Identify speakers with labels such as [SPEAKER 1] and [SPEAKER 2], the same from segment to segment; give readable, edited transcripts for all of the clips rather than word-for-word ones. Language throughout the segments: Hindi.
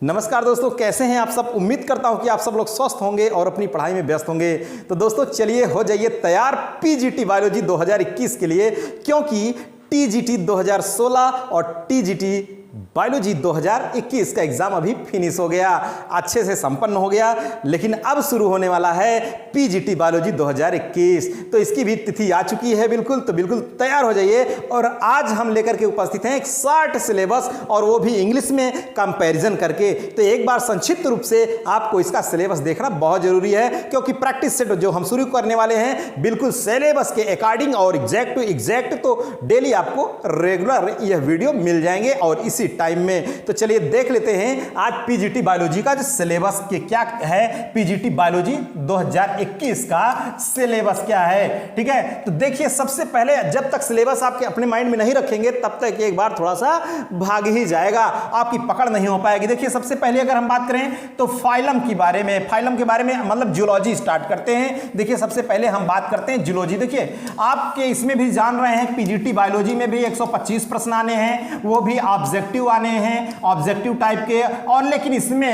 [SPEAKER 1] नमस्कार दोस्तों, कैसे हैं आप सब। उम्मीद करता हूं कि आप सब लोग स्वस्थ होंगे और अपनी पढ़ाई में व्यस्त होंगे। तो दोस्तों चलिए हो जाइए तैयार पीजीटी बायोलॉजी 2021 के लिए, क्योंकि टीजीटी 2016 और टीजीटी बायोलॉजी 2021 का एग्जाम अभी फिनिश हो गया, अच्छे से संपन्न हो गया। लेकिन अब शुरू होने वाला है पीजीटी बायोलॉजी 2021, तो इसकी भी तिथि आ चुकी है बिल्कुल। तो बिल्कुल तैयार हो जाइए। और आज हम लेकर के उपस्थित हैं एक शॉर्ट सिलेबस, और वो भी इंग्लिश में कंपैरिजन करके। तो एक बार संक्षिप्त रूप से आपको इसका सिलेबस देखना बहुत जरूरी है, क्योंकि प्रैक्टिस सेट जो हम शुरू करने वाले हैं बिल्कुल सिलेबस के अकॉर्डिंग और एग्जैक्ट टू एग्जैक्ट, तो डेली आपको रेगुलर यह वीडियो मिल जाएंगे और इसी टाइम में। तो चलिए देख लेते हैं आज पीजीटी बायोलॉजी का जो सिलेबस के क्या है, पीजीटी बायोलॉजी 2021 का सिलेबस क्या है। ठीक है, तो देखिए सबसे पहले जब तक सिलेबस आपके अपने माइंड में नहीं रखेंगे तब तक एक बार थोड़ा सा भाग ही जाएगा, आपकी पकड़ नहीं हो पाएगी। देखिए सबसे पहले अगर हम बात करें तो फाइलम के बारे में, मतलब जूलॉजी स्टार्ट करते हैं। देखिए सबसे पहले हम बात करते हैं जूलॉजी। देखिए आपके इसमें भी जान रहे हैं पीजीटी बायोलॉजी में भी 125 प्रश्न आने हैं, वो भी ऑब्जेक्टिव आने हैं, ऑब्जेक्टिव टाइप के। और लेकिन इसमें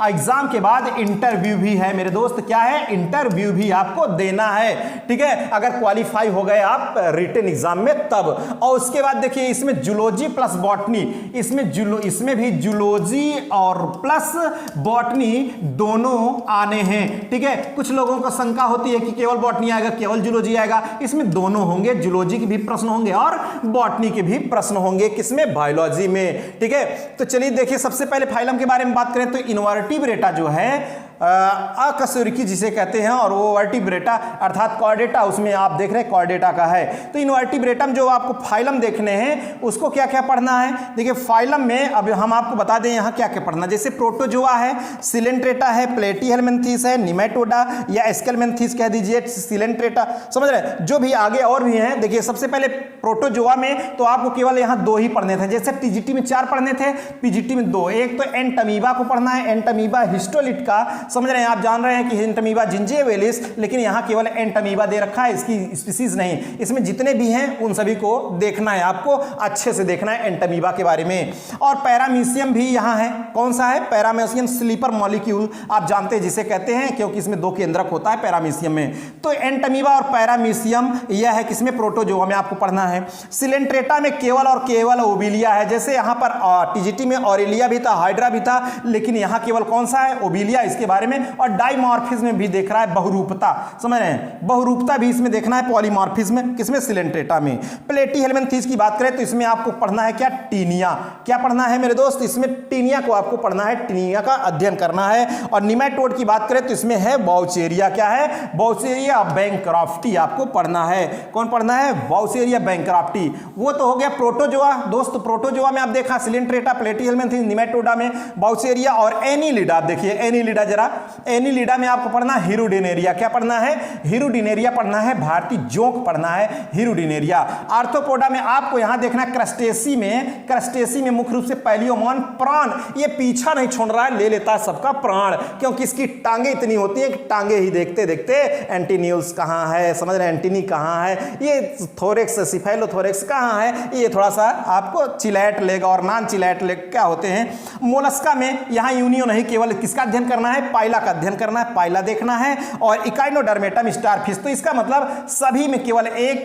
[SPEAKER 1] एग्जाम के बाद इंटरव्यू भी है मेरे दोस्त। क्या है? इंटरव्यू भी आपको देना है। ठीक है, अगर क्वालिफाई हो गए आप रिटन एग्जाम में तब। और उसके बाद देखिए इसमें जूलॉजी प्लस बॉटनी, इसमें भी जूलॉजी और प्लस बॉटनी दोनों आने हैं। ठीक है, कुछ लोगों को शंका होती है कि केवल बॉटनी आएगा, केवल जूलॉजी आएगा। इसमें दोनों होंगे, जूलॉजी के भी प्रश्न होंगे और बॉटनी के भी प्रश्न होंगे। किसमें? बायोलॉजी में। ठीक है, तो चलिए देखिए सबसे पहले फाइलम के बारे में बात करें तो इनवर्टिब्रेटा जो है अकशेरुकी जिसे कहते हैं, और वो वर्टिब्रेटा अर्थात कॉर्डेटा, उसमें आप देख रहे हैं कॉर्डेटा का है। तो इनवर्टिब्रेटम जो आपको फाइलम देखने हैं उसको क्या क्या पढ़ना है। देखिए फाइलम में अब हम आपको बता दें यहाँ क्या क्या पढ़ना। जैसे प्रोटोजोआ है, सिलेंट्रेटा है, प्लेटीहेलमिन्थीस है, निमेटोडा या स्केलमिन्थीस कह दीजिए, सिलेंट्रेटा, समझ रहे जो भी आगे और भी हैं। देखिए सबसे पहले प्रोटोजोआ में तो आपको केवल यहाँ 2 ही पढ़ने थे, जैसे टीजीटी में 4 पढ़ने थे, पीजीटी में 2। एक तो एंटमीबा को पढ़ना है, एंटमीबा हिस्टोलिट का, समझ रहे हैं आप, जान रहे हैं कि एंटमीबा जिंजिविलिस, लेकिन यहां केवल एंटमीबा दे रखा है, इसकी स्पीसीज नहीं। इसमें जितने भी हैं उन सभी को देखना है, आपको अच्छे से देखना है एंटमीबा के बारे में। और पैरामीशियम भी यहां है। कौन सा है? पैरामीशियम स्लीपर मॉलिक्यूल, आप जानते हैं जिसे कहते हैं, क्योंकि इसमें 2 केंद्रक होता है पैरामीशियम में। तो एंटमीबा और पैरामीशियम यह है किसमें? प्रोटोजोआ में आपको पढ़ना है। सिलेंट्रेटा में केवल और केवल ओबिलिया है। जैसे यहां पर टीजीटी में ऑरेलिया भी था, हाइड्रा भी था, लेकिन यहां केवल कौन सा है? ओबिलिया इसके बारे में। और डाइमॉर्फिज्म में भी देख रहा है, बहुरूपता, समझ रहे हैं, बहुरूपता भी इसमें देखना है। पॉलीमॉर्फिज्म किसमें? सिलेंट्रेटा में। प्लेटीहेलमिन्थीस की बात करें तो इसमें आपको पढ़ना है क्या? टीनिया। क्या पढ़ना है मेरे दोस्त? इसमें टीनिया को आपको पढ़ना है, टीनिया का अध्ययन करना है। और निमेटोड की बात करें तो इसमें है बाउचेरिया। क्या है? बाउचेरिया बैंक्रॉफ्टी आपको पढ़ना है। कौन पढ़ना है? बाउचेरिया बैंक्रॉफ्टी। वो तो हो गया प्रोटोजोआ दोस्त। प्रोटोजोआ में आप देखा सिलेंट्रेटा, प्लेटीहेलमिन्थीस, निमेटोडा में बाउचेरिया और एनीलिडा। देखिए एनीलिडा, जरा एनीलिडा में आपको पढ़ना हिरुडिनेरिया। क्या पढ़ना है? हिरुडिनेरिया पढ़ना है, भारतीय जोंक पढ़ना है, हिरुडिनेरिया। आर्थ्रोपोडा में आपको यहां देखना है क्रेस्टेसी में मुख्य रूप से पैलियोमॉन, प्राण, ये पीछा नहीं छोड़ रहा है, ले लेता है सबका प्राण, क्योंकि इसकी टांगे इतनी होती है कि टांगे ही देखते देखते एंटीन्यूल्स कहां है, समझ रहे हैं, एंटीनी कहां है, ये थोरेक्स, सिफेलोथोरेक्स कहां है, ये थोड़ा सा आपको चिलैट लेग और नॉन चिलैट लेग क्या होते हैं। मोलस्का में यहां यूनियो नहीं, केवल किसका अध्ययन करना है? पाइला का अध्ययन करना है, पाइला देखना है। और इकाइनोडर्मेटम स्टारफिश, तो इसका मतलब सभी में केवल एक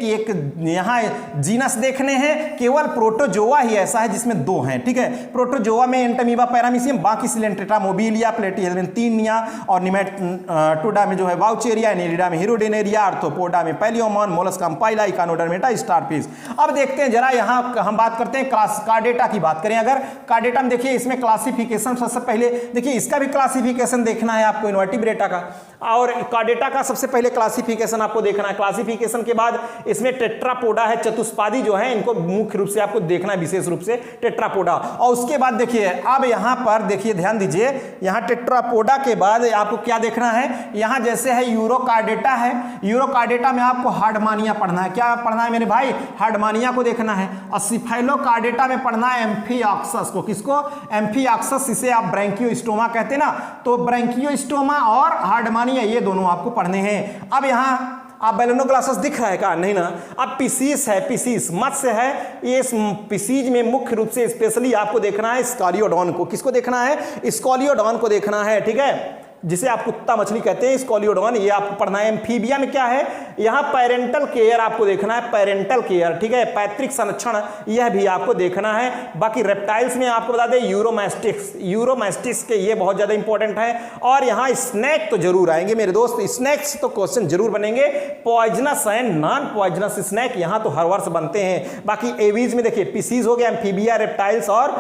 [SPEAKER 1] यहां जीनस देखने हैं। केवल प्रोटोजोआ ही ऐसा है जिसमें 2 हैं। ठीक है, प्रोटोजोआ में एंटमीबा, पैरामीशियम, बाकी सिलेंट्रेटा, मोबिलिया, प्लेटीहेलमिन्थीनिया और निमेटोडा में जो है बाउचेरिया, एनीलिडा में हिरुडिनेरिया, आर्थ्रोपोडा में पैलियोमॉन, मोलस्का में पाइला, इकाइनोडर्मेटा स्टारफिश। अब देखते हैं जरा यहां हम बात करते हैं कार्डेटा की बात करें। अगर कार्डेटा में देखिए इसमें क्लासिफिकेशन सबसे पहले देखिए, इसका भी क्लासिफिकेशन देखना है आपको इनवर्टिब्रेटा का, और कार्डेटा का सबसे पहले क्लासिफिकेशन आपको देखना है। क्लासिफिकेशन के बाद इसमें टेट्रापोडा है, चतुष्पादी जो है, इनको मुख्य रूप से आपको देखना है, विशेष रूप से टेट्रापोडा। और उसके बाद देखिए अब यहां पर देखिए, ध्यान दीजिए, यहां टेट्रापोडा के बाद आपको क्या देखना है? यहां जैसे है यूरोकार्डेटा है, यूरोकार्डेटा में आपको हार्डमानिया पढ़ना है। क्या पढ़ना है मेरे भाई? हार्डमानिया को देखना है। और सिफेलोकार्डेटा में पढ़ना है एम्फिऑक्सस को। किसको? एम्फिऑक्सस, इसे आप ब्रैंकियोस्टोमा कहते हैं ना, तो ब्रैंकियोस्टोमा और हार्डमानिया ये दोनों आपको पढ़ने हैं। अब यहां आप बैलेनो ग्लासेस दिख रहा है क्या? नहीं ना। अब पिसीस है, पिसीस मत्स्य है, ये पिसीज में मुख्य रूप से स्पेशली आपको देखना है स्कॉलियोडॉन को। किसको देखना है? स्कॉलियोडॉन को देखना है, ठीक है, जिसे आप कुत्ता मछली कहते हैं, स्कॉलियोडॉन, ये आपको पढ़ना है। एम्फीबिया में क्या है? यहाँ पेरेंटल केयर आपको देखना है, पेरेंटल केयर, ठीक है, पैतृक संरक्षण, यह भी आपको देखना है। बाकी रेप्टाइल्स में आपको बता दें यूरोमैस्टिक्स, यूरोमैस्टिक्स के ये बहुत ज्यादा इंपॉर्टेंट है। और यहाँ स्नैक तो जरूर आएंगे मेरे दोस्त, स्नैक्स तो क्वेश्चन जरूर बनेंगे। Poisonous and non poisonous snake यहाँ तो हर वर्ष बनते हैं। बाकी एवीज में देखिए पिसीज हो गया, एम्फीबिया, रेप्टाइल्स और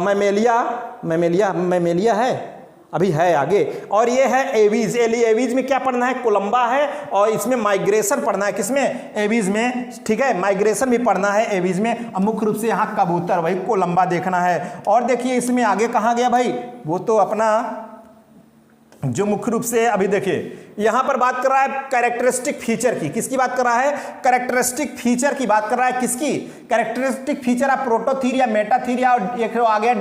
[SPEAKER 1] मैमेलिया है, अभी है आगे। और ये है एवीज। एवीज में क्या पढ़ना है? कोलंबा है, और इसमें माइग्रेशन पढ़ना है। किसमें? एवीज में, ठीक है, माइग्रेशन भी पढ़ना है एवीज में। मुख्य रूप से यहाँ कबूतर, वही कोलंबा देखना है। और देखिए इसमें आगे कहाँ गया भाई? वो तो अपना जो मुख्य रूप से अभी देखिए यहां पर बात कर रहा है कैरेक्टरिस्टिक फीचर की। किसकी बात कर रहा है? कैरेक्टरिस्टिक फीचर की बात कर रहा है। किसकी? Characteristic feature of Prototheria, Metatheria और एक आ गया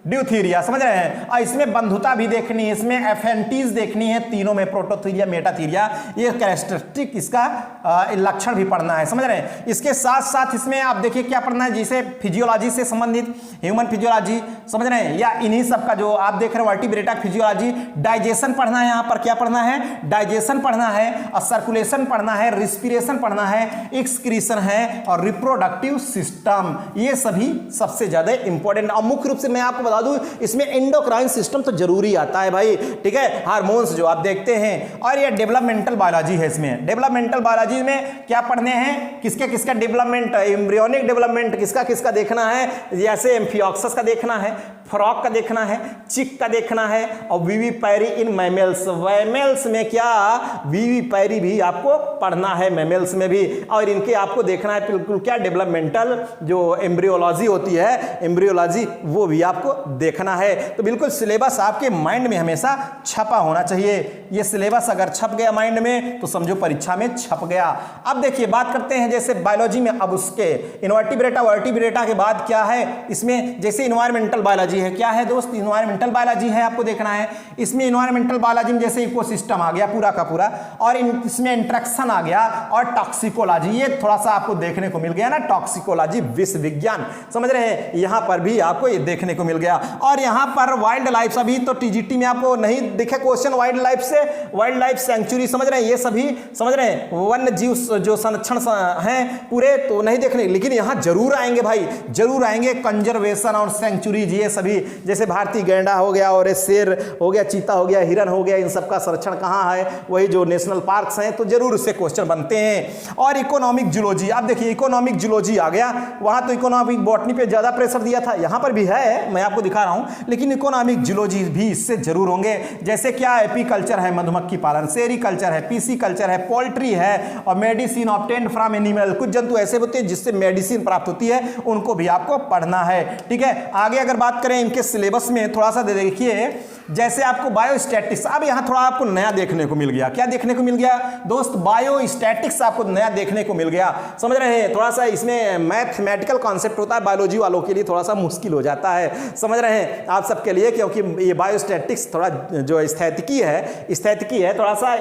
[SPEAKER 1] ड्यूथीरिया, समझ रहे हैं। और इसमें बंधुता भी देखनी है, इसमें एफेंटीज देखनी है, तीनों में प्रोटोथीरिया, मेटाथीरिया, ये कैरेक्टरिस्टिक इसका लक्षण भी पढ़ना है, समझ रहे हैं। इसके साथ साथ इसमें आप देखिए क्या पढ़ना है, जिसे फिजियोलॉजी से संबंधित ह्यूमन फिजियोलॉजी, समझ रहे हैं, या इन्हीं सब का जो आप देख रहे हैं वर्टिब्रेटा फिजियोलॉजी। डाइजेशन पढ़ना है, यहाँ पर क्या पढ़ना है? डाइजेशन पढ़ना है, और सर्कुलेशन पढ़ना है, रिस्पिरेशन पढ़ना है, एक्सक्रीशन है, और रिप्रोडक्टिव सिस्टम, ये सभी सबसे ज्यादा इंपॉर्टेंट। और मुख्य रूप से मैं आपको दूं, इसमें एंडोक्राइन सिस्टम तो जरूरी आता है भाई, ठीक है, हार्मोन्स जो आप देखते हैं। और ये डेवलपमेंटल बायोलॉजी है। इसमें डेवलपमेंटल बायोलॉजी में क्या पढ़ने हैं? किसके किसका डेवलपमेंट, एम्ब्रियोनिक डेवलपमेंट किसका किसका देखना है? जैसे एम्फिऑक्सस का देखना है, फ्रॉग का देखना है, चिक का देखना है, और विविपैरी इन मैमल्स। मैमल्स में क्या? विविपैरी भी आपको पढ़ना है, मैमल्स में भी। और इनके आपको देखना है बिल्कुल क्या, डेवलपमेंटल जो एम्ब्रियोलॉजी होती है, एम्ब्रियोलॉजी, वो भी आपको देखना है। तो बिल्कुल सिलेबस आपके माइंड में हमेशा छपा होना चाहिए। ये सिलेबस अगर छप गया माइंड में तो समझो परीक्षा में छप गया। अब देखिए बात करते हैं जैसे बायोलॉजी में, अब उसके इनवर्टिब्रेटा वर्टिब्रेटा के बाद क्या है इसमें, जैसे इन्वायरमेंटल बायोलॉजी है। क्या है दोस्त? इन्वायरमेंटल बायोलॉजी है, आपको देखना है। इसमें इन्वायरमेंटल बायोलॉजी में जैसे इकोसिस्टम आ गया पूरा का पूरा, और इसमें इंट्रैक्शन आ गया, और टॉक्सिकोलॉजी, ये थोड़ा सा आपको देखने को मिल गया ना, टॉक्सिकोलॉजी, विष विज्ञान, समझ रहे हैं, यहां पर भी आपको ये देखने को मिल गया। और यहां पर वाइल्ड लाइफ, अभी तो टीजीटी में आपको नहीं दिखे क्वेश्चन वाइल्ड लाइफ से, वाइल्ड लाइफ सेंचुरी, समझ रहे हैं, ये सभी समझ रहे हैं, वन्य जीव जो संरक्षण हैं पूरे तो नहीं देखने, लेकिन यहां जरूर आएंगे भाई, जरूर आएंगे। कंजर्वेशन और सेंचुरीज, ये सभी, जैसे भारतीय गैंडा हो गया, और शेर हो गया, चीता हो गया, हिरन हो गया, इन सबका संरक्षण कहां है? वही जो नेशनल पार्क्स हैं, तो जरूर उससे क्वेश्चन बनते हैं। और इकोनॉमिक जूलॉजी, अब देखिए इकोनॉमिक जूलॉजी आ गया, वहां तो इकोनॉमिक बॉटनी पे ज्यादा प्रेशर दिया था, यहां पर भी है, मैं आपको दिखा रहा हूं, लेकिन इकोनॉमिक जूलॉजी भी इससे जरूर होंगे। जैसे क्या? एपीकल्चर है, मधुमक्खी पालन, सेरिकल्चर है, पीसीकल्चर है, पोल्ट्री है, और मेडिसिन ऑब्टेन्ड फ्रॉम एनिमल, कुछ जंतु ऐसे होते हैं जिससे मेडिसिन प्राप्त होती है, उनको भी आपको पढ़ना है, ठीक है। आगे अगर बात करें इनके सिलेबस में थोड़ा सा देखिए, जैसे आपको बायोस्टैटिक्स, अब यहां थोड़ा आपको नया देखने को मिल गया। क्या देखने को मिल गया दोस्त? बायोस्टैटिक्स आपको नया देखने को मिल गया, समझ रहे हैं। थोड़ा सा इसमें मैथमेटिकल कॉन्सेप्ट होता है, बायोलॉजी वालों के लिए थोड़ा सा मुश्किल हो जाता है, समझ रहे हैं, आप सबके लिए, क्योंकि ये बायोस्टैटिक्स थोड़ा जो स्थैतिकी है, थोड़ा सा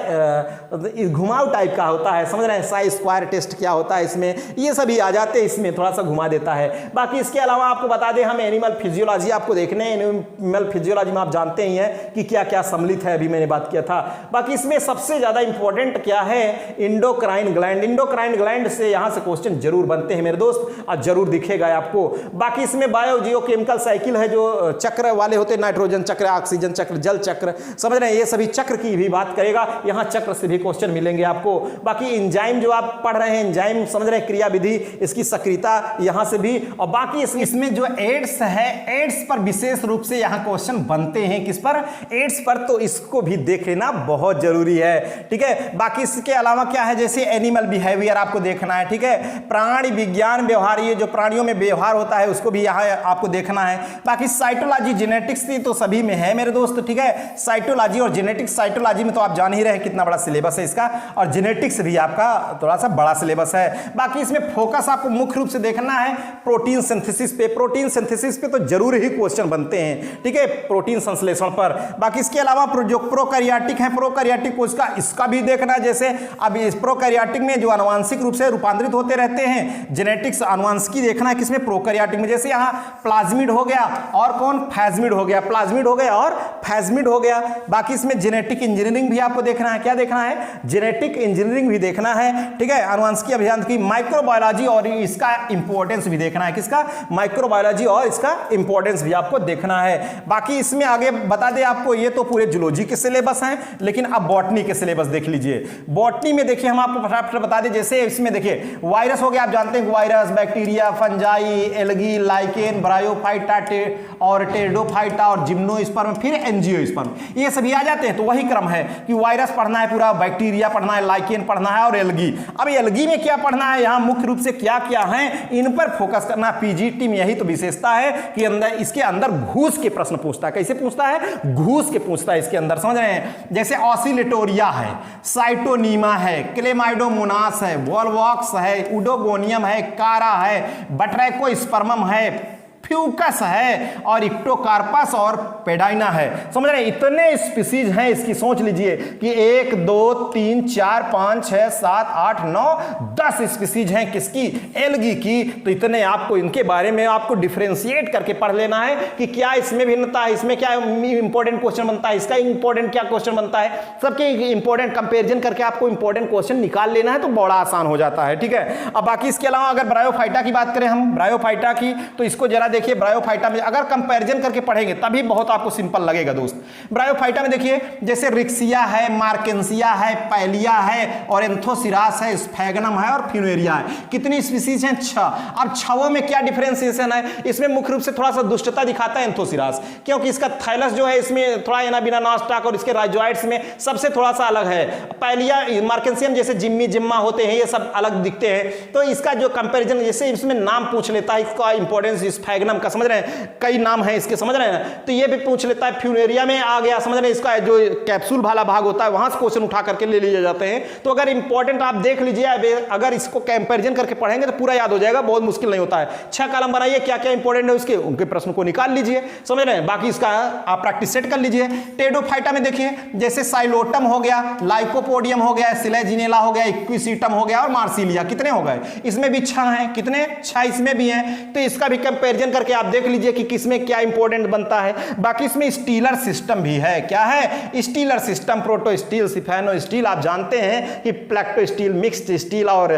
[SPEAKER 1] घुमाव टाइप का होता है, समझ रहे हैं। साई स्क्वायर टेस्ट क्या होता है इसमें, ये सभी आ जाते हैं, इसमें थोड़ा सा घुमा देता है। बाकी इसके अलावा आपको बता दें, हम एनिमल फिजियोलॉजी आपको देखने, एनिमल फिजियोलॉजी में आप जानते ही है कि क्या क्या सम्मिलित है, अभी मैंने बात किया था। बाकी इसमें सबसे ज्यादा इंपॉर्टेंट क्या है? Endocrine gland. इंडोक्राइन ग्लैंड से यहां से क्वेश्चन जरूर बनते हैं मेरे दोस्त, और जरूर दिखेगा आपको। बाकी इसमें बायोजियोकेमिकल साइकिल है, जो चक्र वाले होते हैं, नाइट्रोजन चक्र, ऑक्सीजन चक्र, जल चक्र, समझ रहे हैं, ये सभी चक्र की भी बात करेगा, यहां चक्र से भी क्वेश्चन मिलेंगे आपको। बाकी एंजाइम जो आप पढ़ रहे हैं, एंजाइम समझ रहे हैं, क्रियाविधि, इसकी सक्रियता यहां से भी। और बाकी इसमें जो एड्स है, एड्स पर विशेष रूप से यहां क्वेश्चन बनते हैं। किस पर? एड्स पर, तो इसको भी देख लेना बहुत जरूरी है, ठीक है। बाकी इसके अलावा क्या है, जैसे एनिमल बिहेवियर आपको देखना है, ठीक है, प्राणी विज्ञान व्यवहार, ये जो प्राणियों में व्यवहार होता है उसको भी यहाँ आपको देखना है। बाकी साइटोलॉजी, जेनेटिक्स तो सभी में है मेरे दोस्त, ठीक है, साइटोलॉजी और जेनेटिक्स। साइटोलॉजी में तो आप जान ही रहे कितना बड़ा सिलेबस है इसका, और जेनेटिक्स भी आपका थोड़ा सा बड़ा सिलेबस है। बाकी इसमें फोकस आपको मुख्य रूप से देखना है प्रोटीन सिंथेसिस पे। प्रोटीन सिंथेसिस पे तो जरूर ही क्वेश्चन बनते हैं, ठीक है, प्रोटीन संश्लेषण पर। बाकी इसके अलावा जो प्रोकैरियोटिक है, प्रोकैरियोटिक कोशिका, इसका भी देखना। जैसे अब इस प्रोकैरियोटिक में जो आनुवांशिक रूप से रूपांतरित होते रहते हैं, जेनेटिक्स आनुवांशिकी देखना है किसमें, प्रोकैरियोटिक में। जैसे यहाँ प्लाज्मिड हो गया और कौन, फैज्मिड हो गया, प्लाज्मिड हो गया और फैज्मिड हो गया। बाकी इसमें जेनेटिक इंजीनियरिंग भी आपको देखना है। क्या देखना है, जेनेटिक इंजीनियरिंग भी देखना है, ठीक है। आनुवांशिकी अभियांत्रिकी, माइक्रोबायोलॉजी और इसका इंपॉर्टेंस भी देखना है। किसका, माइक्रोबायोलॉजी और इसका इंपॉर्टेंस भी आपको देखना है। बाकी इसमें आगे बता दें आपको, ये तो पूरे जूलॉजी के सिलेबस हैं, लेकिन अब बॉटनी के सिलेबस देख लीजिए। बॉटनी में देखिए हम आपको फटाफट बता दें, जैसे इसमें देखिए वायरस हो गया, आप जानते हैं virus, bacteria, fungi, algae, lichen, bryophyta और टेरिडोफाइटा और जिम्नोस्पर्म, फिर एंजियोस्पर्म, ये सभी आ जाते हैं। तो वही क्रम है कि वायरस पढ़ना है पूरा, बैक्टीरिया पढ़ना है, लाइकेन पढ़ना है और एल्गी। अब एल्गी में क्या पढ़ना है, यहाँ मुख्य रूप से क्या क्या है, इन पर फोकस करना। पीजीटी में यही तो विशेषता है कि अंदर इसके अंदर घूस के प्रश्न पूछता है। कैसे पूछता है, घूस के पूछता है इसके अंदर, समझ रहे हैं। जैसे ऑसिलेटोरिया है, साइटोनीमा है, क्लेमाइडोमोनास है, वॉलवॉक्स है, उडोगोनियम है, कारा है, बट्रैकोस्पर्मम है, फ्यूकस है और इक्टोकार्पस और पेडाइना है। समझ रहे हैं, इतने स्पीसीज हैं इसकी। सोच लीजिए कि 1 2 3 4 5 6 7 8 9 10 स्पीसीज हैं किसकी, एल्गी की। तो इतने आपको इनके बारे में आपको डिफरेंशिएट करके पढ़ लेना है कि क्या इसमें भिन्नता है, इसमें क्या इंपॉर्टेंट क्वेश्चन बनता है, इसका इंपॉर्टेंट क्या क्वेश्चन बनता है, सबके इंपॉर्टेंट कंपेरिजन करके आपको इंपॉर्टेंट क्वेश्चन निकाल लेना है, तो बड़ा आसान हो जाता है, ठीक है। अब बाकी इसके अलावा अगर ब्रायोफाइटा की बात करें हम, ब्रायोफाइटा की, तो इसको जरा देखिए। ब्रायोफाइटा में अगर कंपैरिजन करके पढ़ेंगे तभी बहुत आपको सिंपल लगेगा दोस्त। ब्रायोफाइटा में देखिए जैसे रिक्सिया है, मार्केंसिया है, पैलिया है और एंथोसिरास है, स्फैगनम है और फ्यूनेरिया है। कितनी स्पीसीज हैं, 6। अब 6 में क्या डिफरेंशिएशन है, इसमें मुख्य रूप से थोड़ा सा दुष्टता दिखाता है एंथोसिरास, क्योंकि इसका थैलस जो है इसमें थोड़ा एनाबिना स्टॉक और इसके राइजोइड्स में सबसे थोड़ा सा अलग है। पैलिया, मार्केंसियम जैसे जिम्मी जिम्मा होते हैं, ये सब अलग दिखते हैं। तो इसका जो कंपैरिजन, जैसे इसमें नाम पूछ लेता है, इसका इंपॉर्टेंस स्फैगनम का, समझ रहे हैं, कई नाम है इसके, समझ रहे हैं, तो ये भी पूछ लेता है। फ्यूनेरिया में आ गया, समझ रहे हैं, इसका जो कैप्सूल वाला भाग होता है वहां से क्वेश्चन उठा करके ले लिए जाते हैं। तो अगर इंपॉर्टेंट आप देख लीजिए, अगर इसको कंपैरिजन करके पढ़ेंगे तो पूरा याद हो जाएगा, बहुत मुश्किल नहीं होता है। 6 कॉलम बनाइए, क्या क्या इंपॉर्टेंट है उसके, उनके प्रश्न को निकाल लीजिए, समझ रहे हैं। बाकी इसका आप प्रैक्टिस सेट कर लीजिए। टेरिडोफाइटा में देखिए जैसे साइलोटम हो गया, लाइकोपोडियम हो गया, सिलेजिनेला हो गया, इक्विसीटम हो गया और मार्सिलिया, कितने हो गए, इसमें भी 6 हैं। कितने, 6 इसमें भी हैं। तो इसका भी कंपैरिजन करके आप देख लीजिए कि किसमें क्या इंपॉर्टेंट बनता है। बाकी इसमें स्टीलर सिस्टम भी है। क्या है, stelar system, protostele, siphonostele, आप जानते हैं कि प्लेक्टो स्टील, मिक्स्ड स्टील और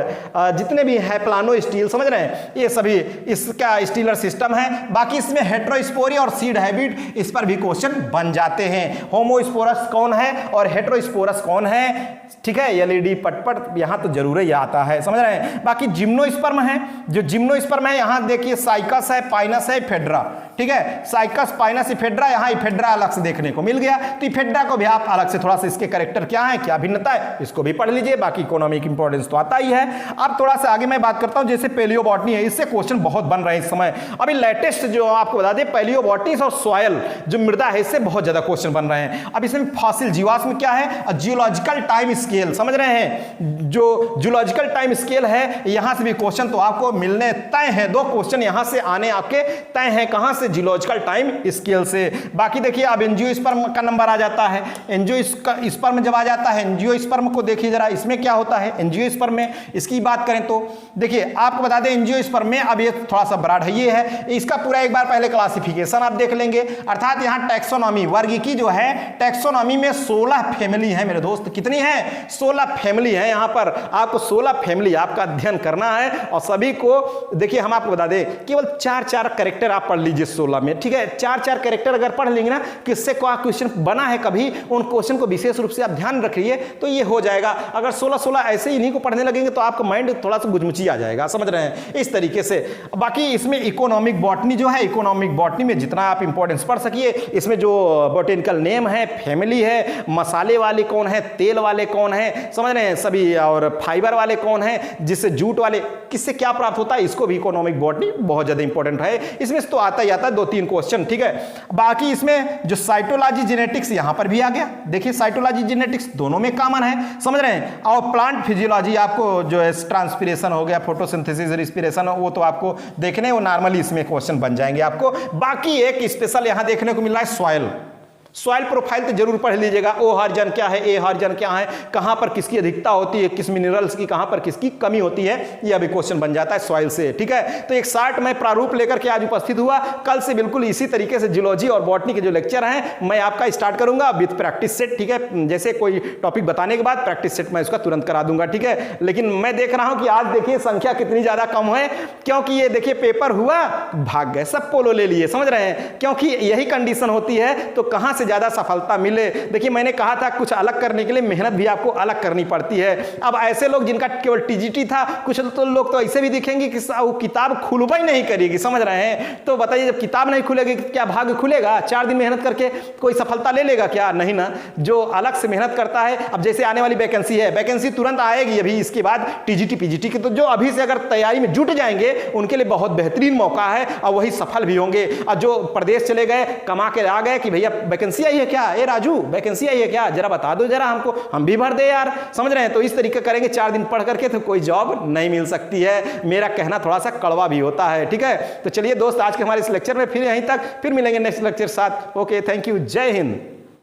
[SPEAKER 1] जितने भी है प्लानो स्टील, समझ रहे हैं, ये सभी इसका स्टीलर सिस्टम है। बाकी इसमें हेट्रोस्पोरी और सीड हैबिट, इस पर भी क्वेश्चन बन जाते हैं। होमोस्पोरस कौन है और हेट्रोस्पोरस कौन है, ठीक है, एलईडी पटपट यहां तो जरूर ही आता है, समझ रहे हैं। बाकी जिम्नोस्पर्म है, जो जिम्नोस्पर्म है यहां देखिए साइकस है, पाइनस है, इफेड्रा, ठीक है, साइकस, पाइनस, इफेड्रा, यहां इफेड्रा अलग से देखने को मिल गया। तो इफेड्रा को भी आप अलग से थोड़ा सा इसके कैरेक्टर क्या है, क्या भिन्नता है, इसको भी पढ़ लीजिए। बाकी इकोनॉमिक इंपॉर्टेंस तो आता ही है। अब थोड़ा सा आगे मैं बात करता हूं, जैसे पेलियोबॉटनी है, इससे क्वेश्चन बहुत बन रहे हैं इस समय। अभी लेटेस्ट जो आपको बता दें, पेलियोबॉटनी और सॉयल जो मृदा है, इससे बहुत ज्यादा क्वेश्चन बन रहे हैं। अब इसमें फॉसिल जीवाश्म क्या है, जियोलॉजिकल टाइम स्केल, समझ रहे हैं, जो जियोलॉजिकल टाइम स्केल है, यहां से भी क्वेश्चन तो आपको मिलने तय है। 2 क्वेश्चन यहां से आने आपके तय है, कहां से, जियोलॉजिकल टाइम स्केल से। बाकी देखिए अब एंजियोस्पर्म का नंबर आ जाता है। एंजियोस्पर्म जब आ जाता है, एंजियोस्पर्म को देखिए जरा, इसमें क्या होता है एंजियोस्पर्म में, इसकी बात करें तो देखिए आपको बता दें एंजियोस्पर्म में, अब ये थोड़ा सा बड़ा ये है, इसका पूरा एक बार पहले क्लासिफिकेशन आप देख लेंगे। अर्थात यहां टैक्सोनॉमी, वर्ग की जो है टैक्सोनॉमी में 16 फैमिली है मेरे दोस्त। कितनी है, 16 फैमिली है। यहां पर आपको 16 फैमिली आपका अध्ययन करना है और सभी को देखिए हम आपको बता दें केवल 4-4 कैरेक्टर आप पढ़ लीजिए 16 में, ठीक है। 4-4 कैरेक्टर अगर पढ़ लेंगे ना, किससे क्या क्वेश्चन बना है कभी, उन क्वेश्चन को विशेष रूप से आप ध्यान रखिए तो ये हो जाएगा। अगर 16-16 ऐसे ही इन्हीं को पढ़ने लगेंगे तो आपका माइंड थोड़ा सा गुजमुची आ जाएगा, समझ रहे हैं, इस तरीके से। बाकी इसमें इकोनॉमिक बॉटनी जो है, इकोनॉमिक बॉटनी में जितना आप इंपॉर्टेंस पढ़ सकिए, इसमें जो बॉटेनिकल नेम है, फैमिली है, मसाले वाले कौन है, तेल वाले कौन है, समझ रहे हैं सभी, और फाइबर वाले कौन है, जिससे जूट वाले, किससे क्या प्राप्त होता है, इसको भी इकोनॉमिक बॉटनी बहुत ज्यादा इंपॉर्टेंट है। इसमें तो आता ही आता है 2-3 क्वेश्चन, ठीक है। बाकी इसमें जो साइटोलॉजी जेनेटिक्स यहां पर भी आ गया, देखिए साइटोलॉजी जेनेटिक्स दोनों में कॉमन है, समझ रहे हैं। और प्लांट फिजियोलॉजी आपको जो है ट्रांसपिरेशन हो गया, फोटोसिंथेसिस, रिस्पिरेशन, वो तो आपको देखने, वो नॉर्मली इसमें क्वेश्चन बन जाएंगे आपको। बाकी एक स्पेशल यहां देखने को मिल रहा है सॉइल, सॉइल प्रोफाइल तो जरूर पढ़ लीजिएगा, ओ हरिजन क्या है, ए हरिजन क्या है, कहां पर किसकी अधिकता होती है, किस मिनरल्स की कहां पर किसकी कमी होती है, यह भी क्वेश्चन बन जाता है सॉइल से। ठीक है, तो एक शार्ट मैं प्रारूप लेकर के आज उपस्थित हुआ। कल से बिल्कुल इसी तरीके से जियोलॉजी और बॉटनी के जो लेक्चर हैं मैं आपका स्टार्ट करूंगा विद प्रैक्टिस सेट। ठीक है, जैसे कोई टॉपिक बताने के बाद प्रैक्टिस सेट मैं उसका तुरंत करा दूंगा। ठीक है, लेकिन मैं देख रहा हूं कि आज देखिए संख्या कितनी ज्यादा कम है, क्योंकि ये देखिए पेपर हुआ भाग गए, सब पोलो ले लिए, समझ रहे हैं, क्योंकि यही कंडीशन होती है। तो कहां से ज्यादा सफलता मिले, देखिए मैंने कहा था कुछ अलग करने के लिए मेहनत भी आपको अलग करनी पड़ती है। अब ऐसे लोग जिनका केवल टीजीटी था, कुछ तो लोग तो ऐसे भी दिखेंगे कि वो किताब खुलवा ही नहीं करेगी, समझ रहे हैं। तो बताइए जब किताब नहीं खुलेगी क्या भाग्य खुलेगा? 4 दिन मेहनत करके कोई सफलता ले लेगा क्या? नहीं ना। जो अलग से मेहनत करता है, अब जैसे आने वाली वैकेंसी है, वैकेंसी तुरंत आएगी अभी इसके बाद टीजीटी पीजीटी की, तो जो अभी से अगर तैयारी में जुट जाएंगे उनके लिए बहुत बेहतरीन मौका है और वही सफल भी होंगे। और जो प्रदेश चले गए कमा के आ गए कि भैया वैकेंसी आई है क्या, ए राजू वैकेंसी आई है क्या, जरा बता दो जरा हमको, हम भी भर दे यार, समझ रहे हैं। तो इस तरीके करेंगे 4 दिन पढ़ करके तो कोई जॉब नहीं मिल सकती है। मेरा कहना थोड़ा सा कड़वा भी होता है। ठीक है, तो चलिए दोस्त आज के हमारे इस लेक्चर में फिर यहीं तक, फिर मिलेंगे नेक्स्ट लेक्चर साथ। ओके, थैंक यू, जय हिंद।